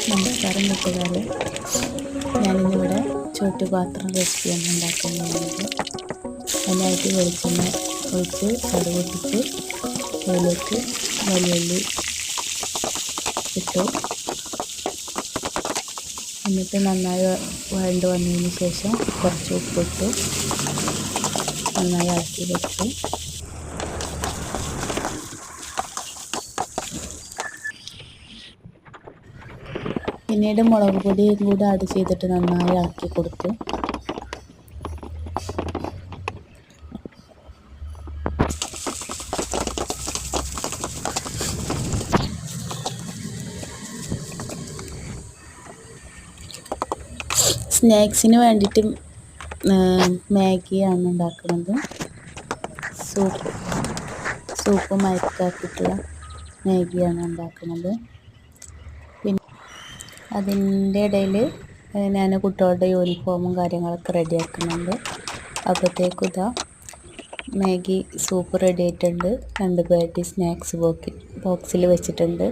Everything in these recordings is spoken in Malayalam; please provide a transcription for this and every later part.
നമസ്കാരം കൂട്ടുകാരെ, ഞാനിന്നിവിടെ ചോറ്റുപാത്രം റെസിപ്പിയാണ് ഉണ്ടാക്കുന്നത്. അതിനായിട്ട് വെളിച്ചെണ്ണ ഒഴിച്ച് കടുക് പൊട്ടിച്ച് അതിലേക്ക് വലിയുള്ളി ഇട്ടു. എന്നിട്ട് നന്നായി വഴണ്ട് വന്നതിന് ശേഷം കുറച്ച് ഉപ്പിട്ടു നന്നായി ഇളക്കി വെച്ചു. പിന്നീട് മുളക് പൊടിയും കൂടി ആഡ് ചെയ്തിട്ട് നന്നായി ഇളക്കി കൊടുത്തു. സ്നാക്സിന് വേണ്ടിയിട്ട് മാഗിയാണ് ഉണ്ടാക്കുന്നത്. സൂപ്പ് മയക്കാക്കിയിട്ടുള്ള മാഗിയാണ് ഉണ്ടാക്കുന്നത്. പിന്നെ അതിൻ്റെ ഇടയിൽ ഞാൻ കുട്ടികളുടെ യൂണിഫോമും കാര്യങ്ങളൊക്കെ റെഡിയാക്കുന്നുണ്ട്. അപ്പോഴത്തേക്കും ഇതാ മാഗി സൂപ്പ് റെഡി ആയിട്ടുണ്ട്. 2 പാക്കറ്റ് സ്നാക്സ് ബോക്സിൽ വെച്ചിട്ടുണ്ട്.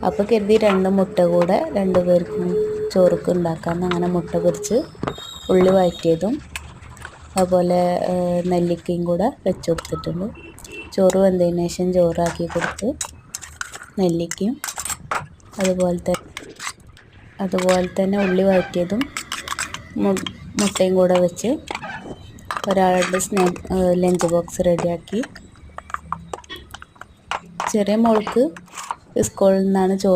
അപ്പോൾ കരുതി 2 മുട്ട കൂടെ 2 പേർക്കും ചോറൊക്കെ ഉണ്ടാക്കാമെന്ന് അങ്ങനെ മുട്ട പൊരിച്ച് ഉള്ളി വഴറ്റിയതും അതുപോലെ നെല്ലിക്കയും കൂടെ വെച്ച് കൊടുത്തിട്ടുണ്ട്. ചോറ് വെന്തതിന് ശേഷം ചോറാക്കി കൊടുത്ത് നെല്ലിക്കയും അതുപോലെ തന്നെ ഉള്ളി വഴറ്റിയതും മുട്ടയും കൂടെ വെച്ച് ഒരാളുടെ ലഞ്ച് ബോക്സ് റെഡിയാക്കി. ചെറിയ മോൾക്ക് സ്കൂളിൽ നിന്നാണ് ചോറ്